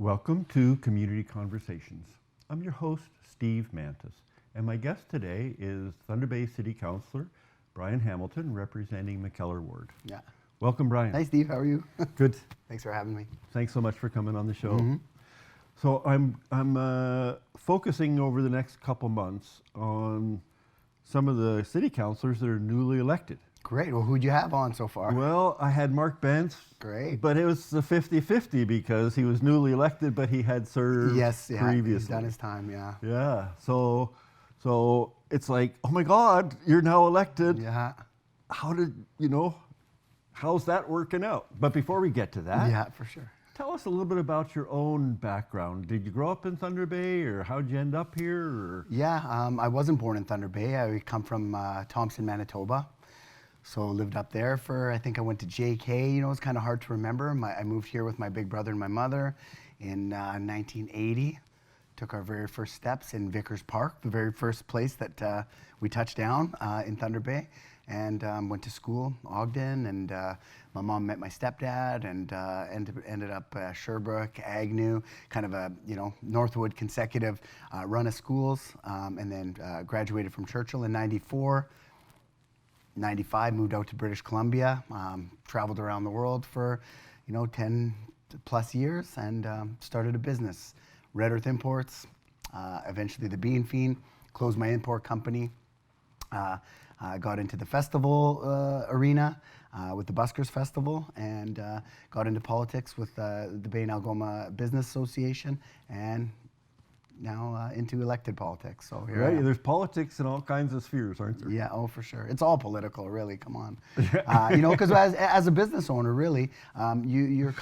Welcome to Community Conversations. I'm your host, Steve Mantis, and my guest today is Thunder Bay City Councillor Brian Hamilton, representing McKellar Ward. Yeah. Welcome, Brian. Hi, Steve. How are you? Good. Thanks for having me. Thanks so much for coming on the show. So I'm focusing over the next couple months on some of the city councillors that are newly elected. Great. Well, who'd you have on so far? Well, I had Mark Bentz. Great. But it was the 50-50 because he was newly elected, but he had served previously. He's done his time, yeah. Yeah. So it's like, oh my God, you're now elected. Yeah. How's that working out? But before we get to that, Yeah, for sure. tell us a little bit about your own background. Did you grow up in Thunder Bay, or how'd you end up here? Or? Yeah, I wasn't born in Thunder Bay. I come from Thompson, Manitoba. So lived up there I think I went to JK. It's kind of hard to remember. I moved here with my big brother and my mother in 1980. Took our very first steps in Vickers Park, the very first place that we touched down in Thunder Bay. And went to school, Ogden, and my mom met my stepdad, and ended up Sherbrooke, Agnew, kind of a Northwood consecutive run of schools, and then graduated from Churchill in '94. 95, moved out to British Columbia, traveled around the world for 10 plus years, and started a business, Red Earth Imports, eventually the Bean Fiend, closed my import company. Got into the festival arena with the Buskers Festival, and got into politics with the Bay and Algoma Business Association, and now into elected politics. So here I am. There's politics in all kinds of spheres, aren't there? Yeah, oh, for sure. It's all political, really. Come on, because as a business owner, really, you're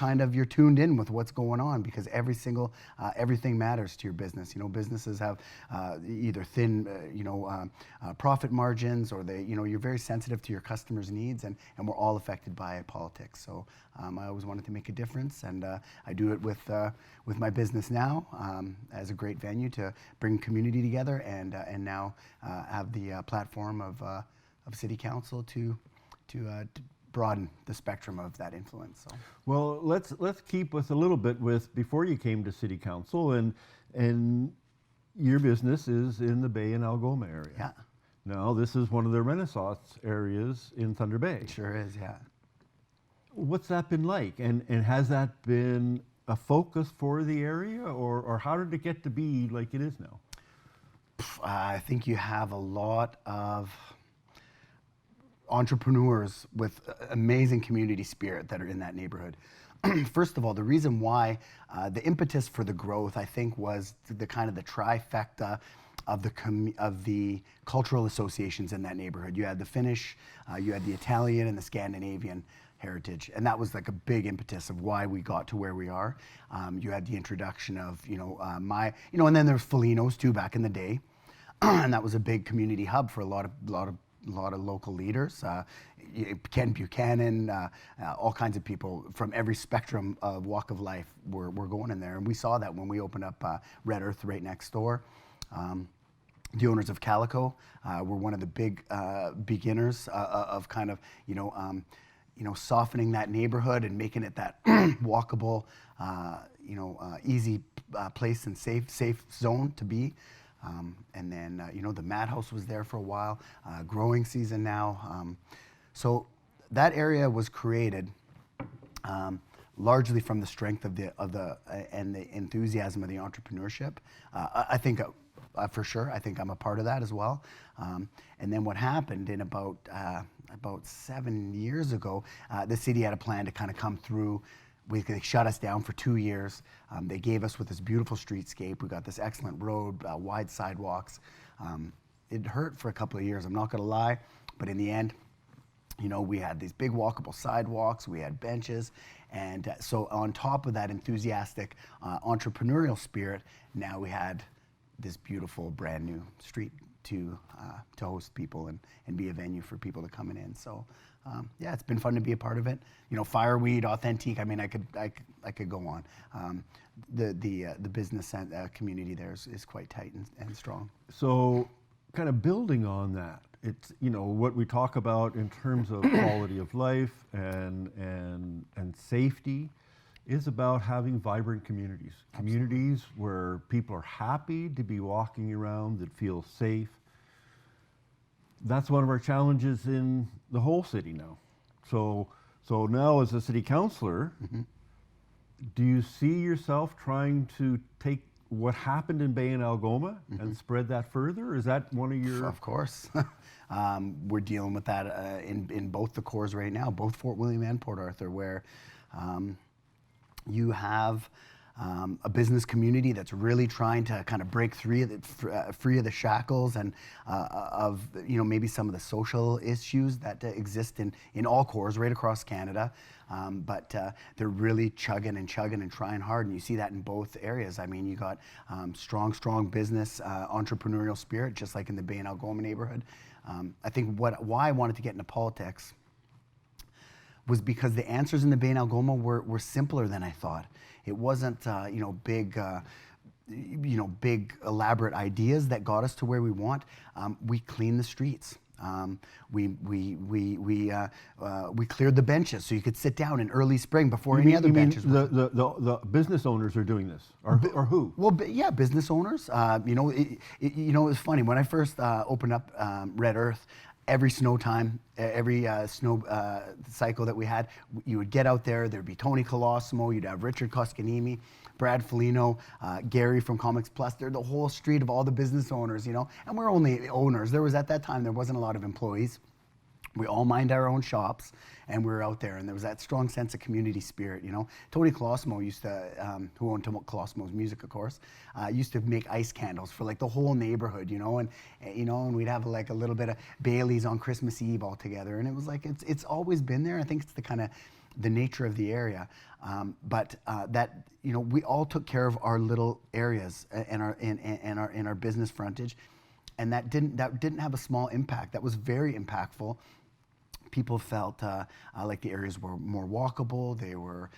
tuned in with what's going on, because everything matters to your business. Businesses have either thin, profit margins, or you're very sensitive to your customers' needs, and we're all affected by politics. So I always wanted to make a difference, and I do it with my business now as a great venue to bring community together, and now have the platform of City Council to broaden the spectrum of that influence. So. Well, let's keep with a little bit with before you came to City Council, and your business is in the Bay and Algoma area. Yeah. Now, this is one of the Renaissance areas in Thunder Bay. It sure is, yeah. What's that been like, and has that been a focus for the area, or how did it get to be like it is now? I think you have a lot of entrepreneurs with amazing community spirit that are in that neighborhood. First of all, the reason why the impetus for the growth, I think, was the trifecta of the cultural associations in that neighborhood. You had the Finnish, you had the Italian, and the Scandinavian heritage, and that was like a big impetus of why we got to where we are. You had the introduction of and then there's Felino's too back in the day, and that was a big community hub for a lot of local leaders. Ken Buchanan, all kinds of people from every spectrum of walk of life were going in there, and we saw that when we opened up Red Earth right next door. The owners of Calico were one of the big beginners of kind of softening that neighborhood and making it that walkable, easy place and safe zone to be. And then the Madhouse was there for a while, growing season now. So that area was created largely from the strength of the enthusiasm of the entrepreneurship. I think. For sure, I think I'm a part of that as well. And then what happened in about 7 years ago, the city had a plan to kind of come through. They shut us down for 2 years. They gave us with this beautiful streetscape. We got this excellent road, wide sidewalks. It hurt for a couple of years, I'm not gonna lie, but in the end, we had these big walkable sidewalks, we had benches, and so on top of that enthusiastic entrepreneurial spirit, now we had this beautiful brand new street to host people and be a venue for people to come in. So it's been fun to be a part of it. Fireweed, Authentique. I mean, I could go on. The business community there is quite tight and strong. So, kind of building on that, it's what we talk about in terms of quality of life and safety. is about having vibrant communities. Communities where people are happy to be walking around, that feel safe. That's one of our challenges in the whole city now. So now as a city councillor, do you see yourself trying to take what happened in Bay and Algoma and spread that further? Is that one of your... Of course. We're dealing with that in both the cores right now, both Fort William and Port Arthur, where you have a business community that's really trying to kind of break free of the shackles and of maybe some of the social issues that exist in all cores right across Canada. But they're really chugging and trying hard, and you see that in both areas. I mean, you got strong business entrepreneurial spirit, just like in the Bay and Algoma neighborhood. I think why I wanted to get into politics was because the answers in the Bay and Algoma were simpler than I thought. It wasn't big elaborate ideas that got us to where we want. We cleaned the streets. We cleared the benches so you could sit down in early spring before any other benches. The business owners are doing this, or who? Well, yeah, business owners. It was funny when I first opened up Red Earth. Every snow time, every snow cycle that we had, you would get out there. There'd be Tony Colosimo, you'd have Richard Koskanimi, Brad Foligno, Gary from Comics Plus. They're the whole street of all the business owners, and we're only owners. At that time, there wasn't a lot of employees. We all mined our own shops, and we were out there, and there was that strong sense of community spirit. Tony Colosimo used to, who owned Colosimo's Music, of course, used to make ice candles for like the whole neighborhood, and we'd have like a little bit of Bailey's on Christmas Eve all together, and it was like it's always been there. I think it's the kind of the nature of the area, but that we all took care of our little areas and our business frontage, and that didn't have a small impact. That was very impactful. People felt like the areas were more walkable. They were,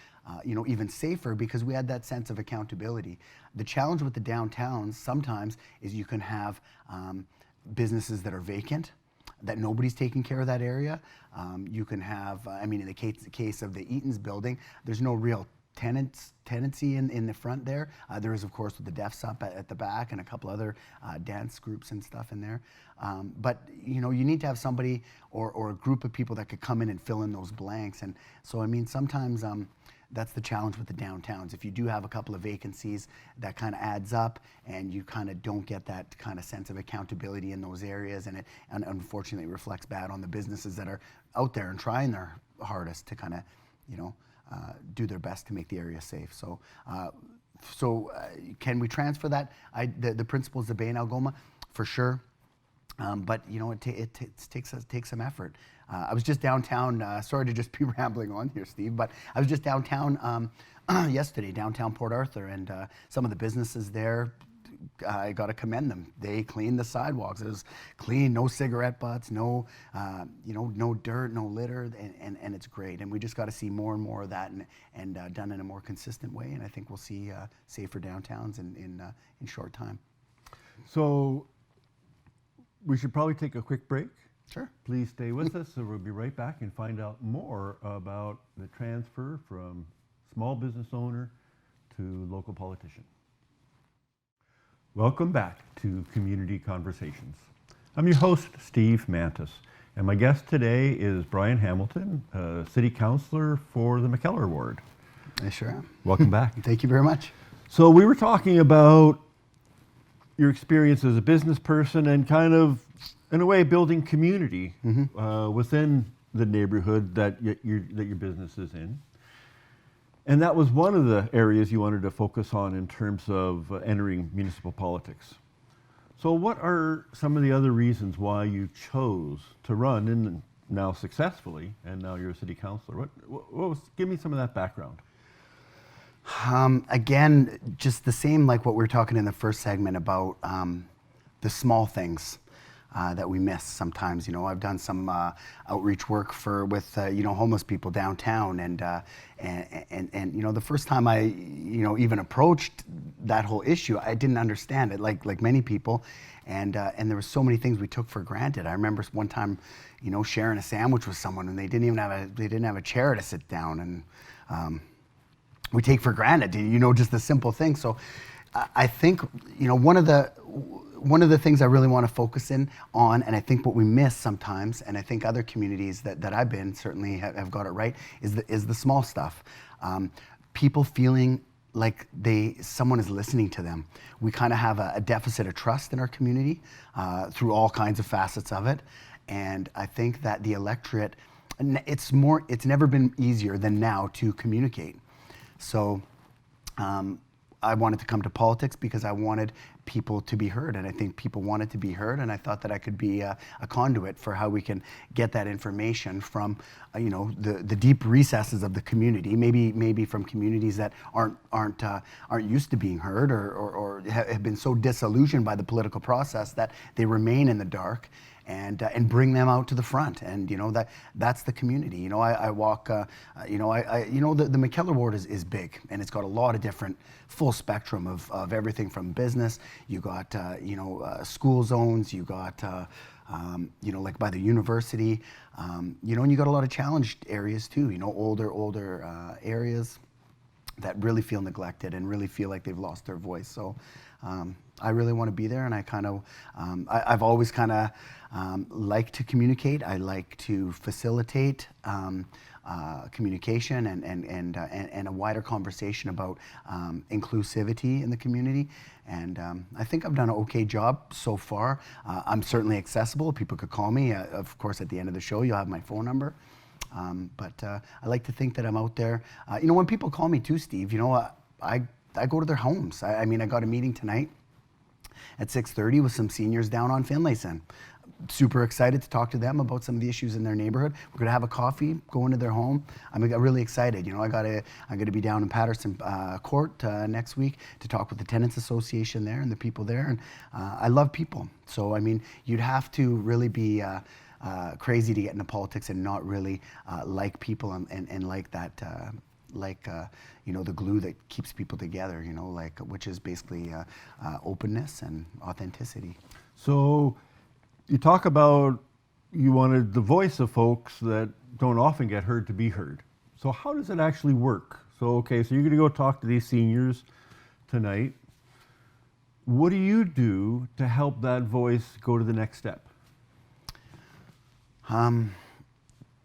even safer because we had that sense of accountability. The challenge with the downtowns sometimes is you can have businesses that are vacant, that nobody's taking care of that area. You can have, in the case of the Eaton's building, there's no real tenancy in the front there. There is, of course, with the Deaf up at the back and a couple other dance groups and stuff in there. But you need to have somebody or a group of people that could come in and fill in those blanks. And so, sometimes that's the challenge with the downtowns. If you do have a couple of vacancies, that kind of adds up, and you kind of don't get that kind of sense of accountability in those areas, and it unfortunately reflects bad on the businesses that are out there and trying their hardest to kind of, do their best to make the area safe. So, can we transfer that? The principles of Bay and Algoma, for sure. But it takes some effort. I was just downtown. Sorry to just be rambling on here, Steve, but I was just downtown yesterday, downtown Port Arthur, and some of the businesses there. I got to commend them. They cleaned the sidewalks. It was clean, no cigarette butts, no dirt, no litter, and it's great. And we just got to see more and more of that, and done in a more consistent way. And I think we'll see safer downtowns in short time. So we should probably take a quick break. Sure. Please stay with us, so we'll be right back and find out more about the transfer from small business owner to local politician. Welcome back to Community Conversations. I'm your host, Steve Mantis, and my guest today is Brian Hamilton, City Councillor for the McKellar Ward. I sure am. Welcome back. Thank you very much. So we were talking about your experience as a business person and kind of, in a way, building community within the neighborhood that your business is in. And that was one of the areas you wanted to focus on in terms of entering municipal politics. So what are some of the other reasons why you chose to run, and now successfully, and now you're a city councillor? Give me some of that background. Again, just the same like what we were talking in the first segment about the small things that we miss sometimes. I've done some outreach work with homeless people downtown, and the first time I even approached that whole issue, I didn't understand it, like many people, and there were so many things we took for granted. I remember one time, sharing a sandwich with someone, and they didn't have a chair to sit down, and we take for granted, just the simple things. So I think, one of the things I really want to focus in on, and I think what we miss sometimes, and I think other communities that I've been certainly have got it right, is the small stuff. People feeling like someone is listening to them. We kind of have a deficit of trust in our community through all kinds of facets of it. And I think that the electorate, it's never been easier than now to communicate. So I wanted to come to politics because I wanted people to be heard, and I think people wanted to be heard, and I thought that I could be a conduit for how we can get that information from the deep recesses of the community, maybe from communities that aren't used to being heard or have been so disillusioned by the political process that they remain in the dark. And bring them out to the front, and that's the community. I walk. The McKellar Ward is big, and it's got a lot of different full spectrum of everything from business. You got school zones. You got like by the university. And you got a lot of challenged areas too. Older areas that really feel neglected and really feel like they've lost their voice. So I really want to be there, and I've always kind of like to communicate. I like to facilitate communication and a wider conversation about inclusivity in the community. And I think I've done an okay job so far. I'm certainly accessible. People could call me. Of course, at the end of the show, you'll have my phone number. But I like to think that I'm out there. When people call me too, Steve, I go to their homes. I got a meeting tonight at 6:30 with some seniors down on Finlayson. Super excited to talk to them about some of the issues in their neighborhood. We're going to have a coffee, go into their home. I'm really excited. I'm going to be down in Patterson Court next week to talk with the Tenants Association there and the people there. And I love people. So, you'd have to really be crazy to get into politics and not really like people and like that, the glue that keeps people together, which is basically openness and authenticity. So you talk about you wanted the voice of folks that don't often get heard to be heard. So how does it actually work? So you're going to go talk to these seniors tonight. What do you do to help that voice go to the next step?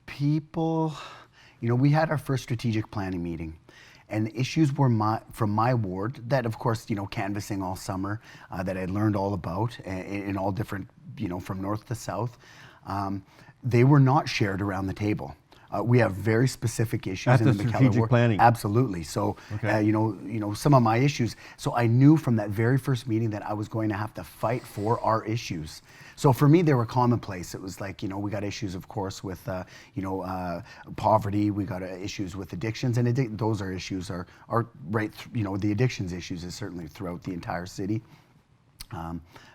People, we had our first strategic planning meeting, and the issues were from my ward that, of course, canvassing all summer, that I learned all about in all different, from north to south. They were not shared around the table. We have very specific issues at in the the McKellar strategic Ward. planning. Absolutely. So, Okay. Some of my issues. So I knew from that very first meeting that I was going to have to fight for our issues. So for me, they were commonplace. It was like, we got issues, of course, with, poverty. We got issues with addictions, and those are issues are right. The addictions issues is certainly throughout the entire city.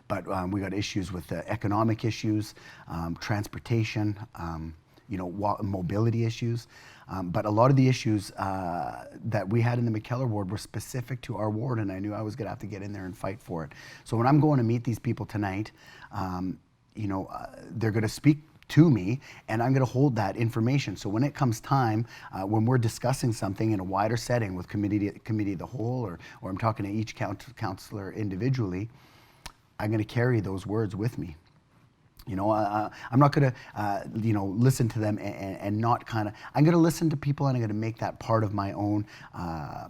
But we got issues with the economic issues, transportation, mobility issues. But a lot of the issues that we had in the McKellar Ward were specific to our ward, and I knew I was going to have to get in there and fight for it. So when I'm going to meet these people tonight, they're going to speak to me, and I'm going to hold that information. So when it comes time, when we're discussing something in a wider setting with committee of the whole, or I'm talking to each councillor individually, I'm going to carry those words with me. I'm not going to, listen to them and not kind of. I'm going to listen to people, and I'm going to make that part of my own, how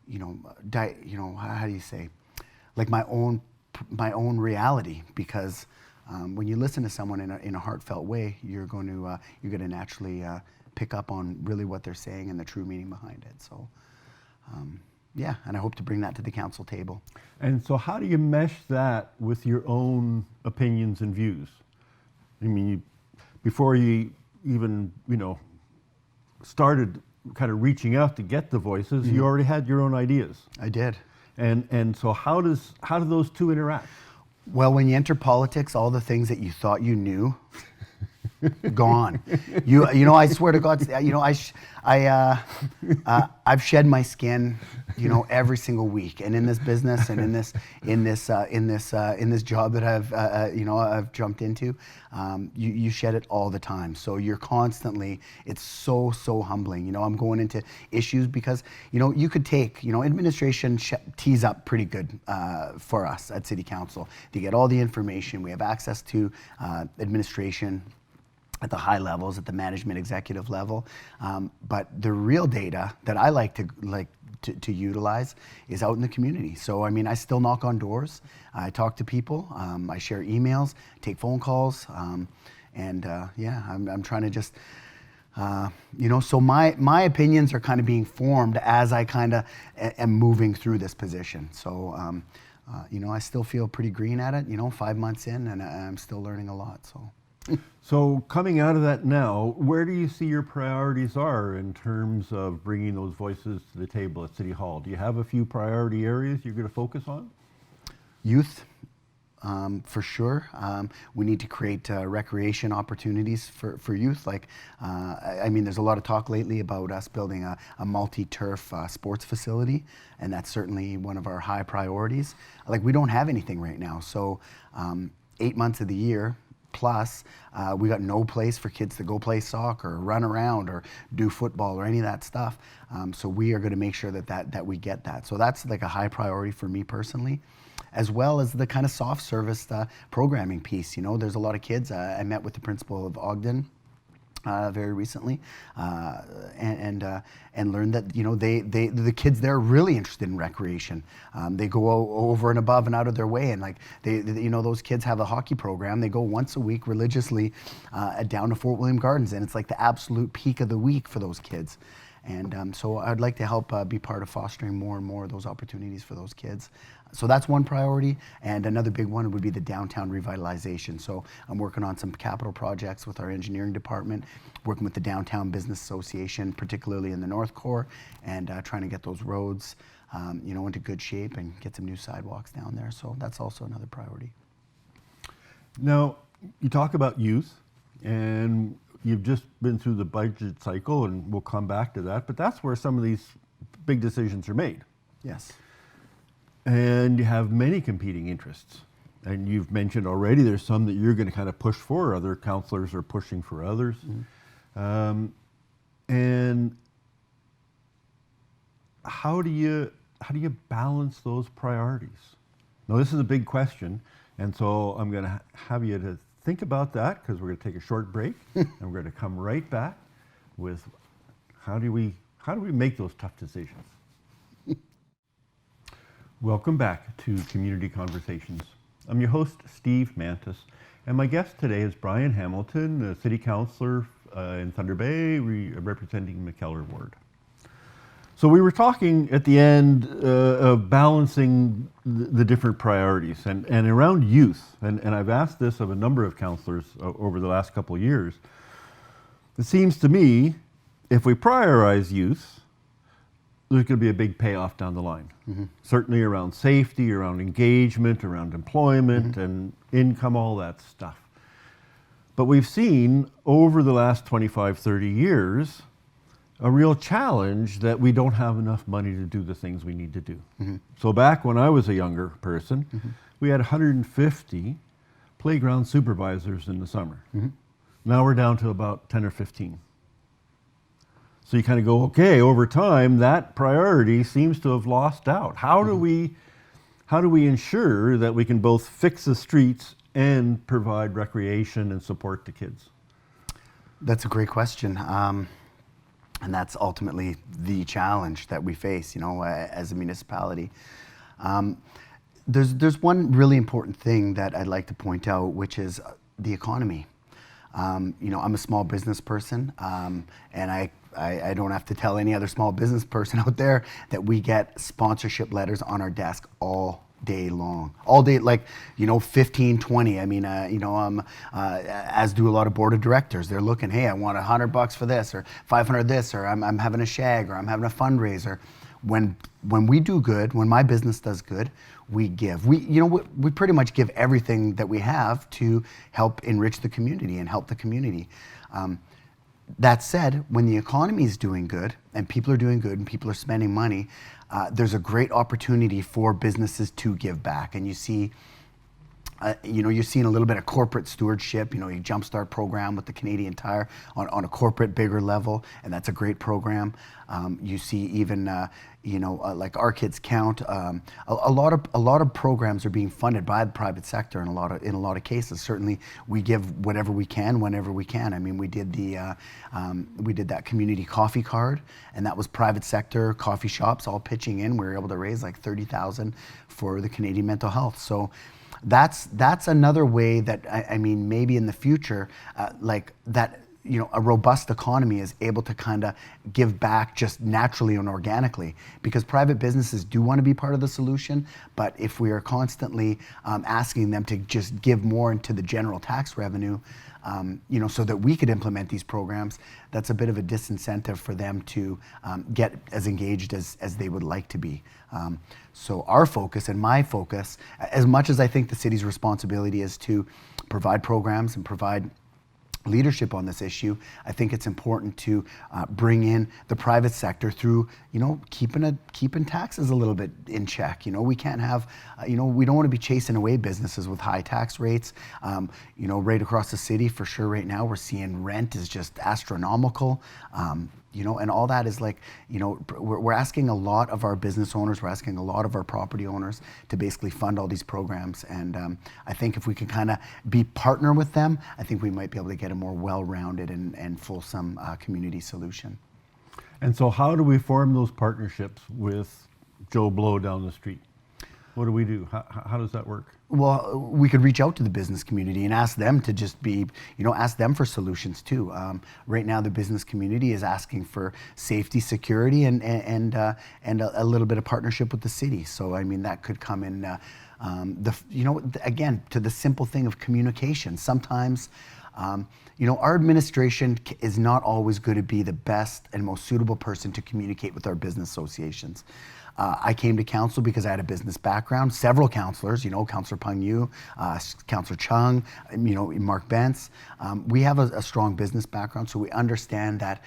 do you say, like my own reality. Because when you listen to someone in a heartfelt way, you're going to naturally pick up on really what they're saying and the true meaning behind it. So. Yeah, and I hope to bring that to the council table. And so how do you mesh that with your own opinions and views? Before you even, started kind of reaching out to get the voices, you already had your own ideas. I did. And so how do those two interact? Well, when you enter politics, all the things that you thought you knew gone. You know, I swear to God, you know, I've shed my skin, you know, every single week, and in this business and in this job that I've jumped into, you shed it all the time. So you're constantly, it's so humbling. You know, I'm going into issues because, you know, you could take, you know, administration tees up pretty good for us at City Council. They get all the information. We have access to administration at the high levels, at the management executive level. But the real data that I like to utilize is out in the community. So, I mean, I still knock on doors. I talk to people. I share emails, take phone calls. Yeah, I'm trying to just, you know, so my opinions are kind of being formed as I kind of am moving through this position. So, you know, I still feel pretty green at it, you know, 5 months in, and I'm still learning a lot, so. So coming out of that now, where do you see your priorities are in terms of bringing those voices to the table at City Hall? Do you have a few priority areas you're going to focus on? Youth, for sure. We need to create recreation opportunities for youth. Like, I mean, there's a lot of talk lately about us building a multi-turf sports facility, and that's certainly one of our high priorities. Like, we don't have anything right now, so 8 months of the year, plus, we got no place for kids to go play soccer or run around or do football or any of that stuff. So we are going to make sure that we get that. So that's like a high priority for me personally, as well as the kind of soft service programming piece. You know, there's a lot of kids. I met with the principal of Ogden very recently, and learned that, you know, the kids there are really interested in recreation. They go over and above and out of their way, and like you know, those kids have a hockey program. They go once a week religiously down to Fort William Gardens, and it's like the absolute peak of the week for those kids. And so I'd like to help be part of fostering more and more of those opportunities for those kids. So that's one priority, and another big one would be the downtown revitalization. So I'm working on some capital projects with our engineering department, working with the Downtown Business Association, particularly in the North Core, and trying to get those roads, you know, into good shape and get some new sidewalks down there. So that's also another priority. Now, you talk about youth, and you've just been through the budget cycle, and we'll come back to that, but that's where some of these big decisions are made. Yes. And you have many competing interests. And you've mentioned already there's some that you're going to kind of push for, other councillors are pushing for others. Mm-hmm. And how do you balance those priorities? Now, this is a big question, and so I'm going to have you to think about that, because we're going to take a short break and we're going to come right back with how do we make those tough decisions. Welcome back to Community Conversations. I'm your host, Steve Mantis, and my guest today is Brian Hamilton, a city councillor in Thunder Bay, representing McKellar Ward. So we were talking at the end of balancing the different priorities, and around youth, and I've asked this of a number of councillors over the last couple of years. It seems to me, if we prioritize youth, there's going to be a big payoff down the line. Mm-hmm. Certainly around safety, around engagement, around employment, mm-hmm. and income, all that stuff. But we've seen over the last 25, 30 years, a real challenge that we don't have enough money to do the things we need to do. Mm-hmm. So back when I was a younger person, mm-hmm. we had 150 playground supervisors in the summer. Mm-hmm. Now we're down to about 10 or 15. So you kind of go, okay, over time, that priority seems to have lost out. How do we ensure that we can both fix the streets and provide recreation and support to kids? That's a great question. And that's ultimately the challenge that we face, you know, as a municipality. There's one really important thing that I'd like to point out, which is the economy. You know, I'm a small business person, and I don't have to tell any other small business person out there that we get sponsorship letters on our desk all day long, all day, like, 15, 20. I mean, as do a lot of board of directors. They're looking, hey, I want $100 for this, or 500 this, or I'm having a shag, or I'm having a fundraiser. When we do good, when my business does good, we give. We pretty much give everything that we have to help enrich the community and help the community. That said, when the economy is doing good and people are doing good and people are spending money, there's a great opportunity for businesses to give back. And you see, you're seeing a little bit of corporate stewardship. Your Jumpstart program with the Canadian Tire on a corporate bigger level, and that's a great program. You see even like Our Kids Count. A lot of programs are being funded by the private sector in a lot of cases. Certainly, we give whatever we can whenever we can. I mean, we did that community coffee card, and that was private sector coffee shops all pitching in. We were able to raise like $30,000 for the Canadian mental health. So that's another way that I mean, maybe in the future, like that, a robust economy is able to kind of give back just naturally and organically, because private businesses do want to be part of the solution. But if we are constantly asking them to just give more into the general tax revenue, so that we could implement these programs, that's a bit of a disincentive for them to get as engaged as they would like to be. So our focus and my focus, as much as I think the city's responsibility is to provide programs and provide leadership on this issue, I think it's important to bring in the private sector through, keeping taxes a little bit in check. We can't have, we don't want to be chasing away businesses with high tax rates. Right across the city, for sure, right now we're seeing rent is just astronomical. And all that is like, we're asking a lot of our business owners, we're asking a lot of our property owners to basically fund all these programs. And I think if we can kind of partner with them, I think we might be able to get a more well-rounded and fulsome community solution. And so how do we form those partnerships with Joe Blow down the street? What do we do? How does that work? Well, we could reach out to the business community and ask them to just be, ask them for solutions too. Right now, the business community is asking for safety, security, and a little bit of partnership with the city. So, I mean, that could come in, again, to the simple thing of communication. Sometimes, our administration is not always going to be the best and most suitable person to communicate with our business associations. I came to council because I had a business background. Several councillors, Councillor Peng Yu, Councillor Chung, Mark Bentz. We have a strong business background, so we understand that,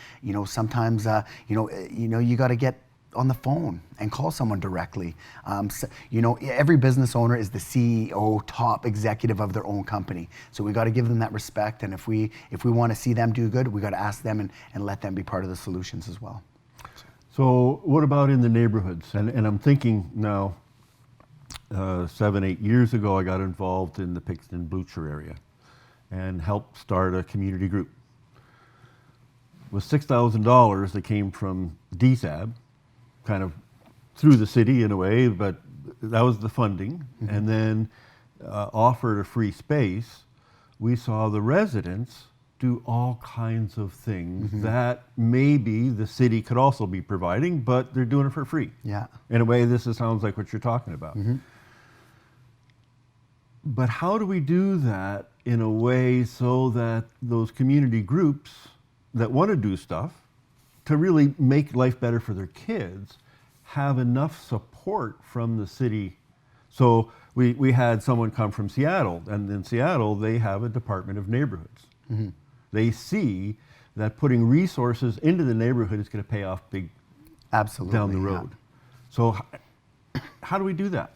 sometimes, you got to get on the phone and call someone directly. Every business owner is the CEO, top executive of their own company. So we got to give them that respect. And if we want to see them do good, we got to ask them and let them be part of the solutions as well. So what about in the neighborhoods? And I'm thinking now, 7-8 years ago, I got involved in the Pixton Blucher area and helped start a community group. With $6,000 that came from DSAB, kind of through the city in a way, but that was the funding. Mm-hmm. And then offered a free space. We saw the residents do all kinds of things mm-hmm. that maybe the city could also be providing, but they're doing it for free. Yeah. In a way, sounds like what you're talking about. Mm-hmm. But how do we do that in a way so that those community groups that want to do stuff to really make life better for their kids have enough support from the city? So we had someone come from Seattle, and in Seattle, they have a Department of Neighborhoods. Mm-hmm. They see that putting resources into the neighborhood is going to pay off big Absolutely, down the road. Yeah. So how do we do that?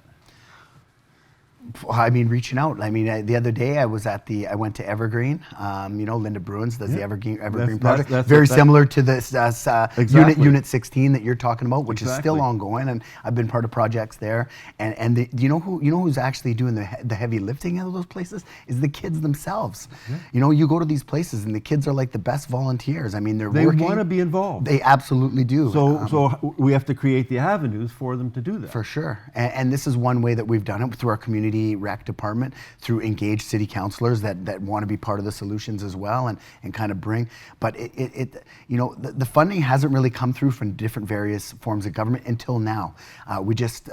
I mean, reaching out. I mean, the other day I went to Evergreen. Linda Bruins does the Evergreen project. Very similar to this exactly. Unit 16 that you're talking about, which exactly. is still ongoing. And I've been part of projects there. And do you know who's actually doing the heavy lifting out of those places is the kids themselves. Yeah. You go to these places and the kids are like the best volunteers. I mean, they want to be involved. They absolutely do. So we have to create the avenues for them to do that. For sure. And this is one way that we've done it through our community city rec department through engaged city councillors that want to be part of the solutions as well, and kind of bring. But the funding hasn't really come through from different various forms of government until now. We just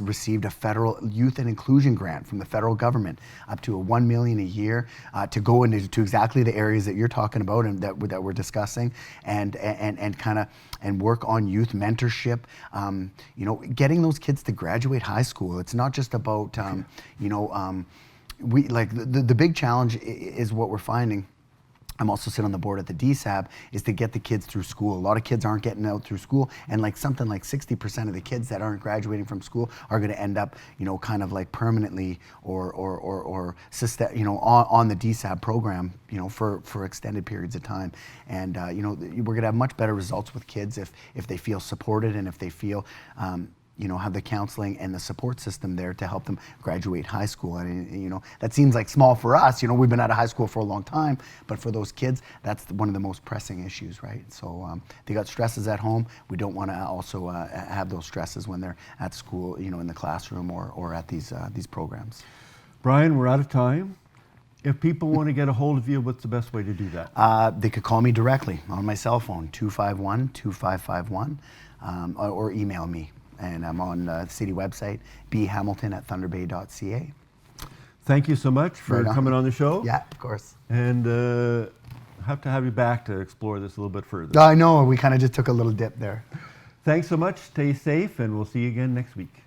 received a federal youth and inclusion grant from the federal government, up to $1 million a year, to go into exactly the areas that you're talking about and that we're discussing, and work on youth mentorship. Getting those kids to graduate high school. It's not just about we like the big challenge is what we're finding. I'm also sitting on the board at the DSAB, is to get the kids through school. A lot of kids aren't getting out through school, and something like 60% of the kids that aren't graduating from school are going to end up, kind of like permanently or on the DSAB program, for extended periods of time. And we're going to have much better results with kids if they feel supported, and if they feel have the counseling and the support system there to help them graduate high school. And that seems like small for us. We've been out of high school for a long time, but for those kids, that's one of the most pressing issues, right? So they got stresses at home. We don't want to also have those stresses when they're at school, in the classroom or at these programs. Brian, we're out of time. If people want to get a hold of you, what's the best way to do that? They could call me directly on my cell phone, 251-2551, or email me. And I'm on the city website, bhamilton@thunderbay.ca. Thank you so much for coming on the show. Yeah, of course. And have to have you back to explore this a little bit further. I know, we kind of just took a little dip there. Thanks so much. Stay safe, and we'll see you again next week.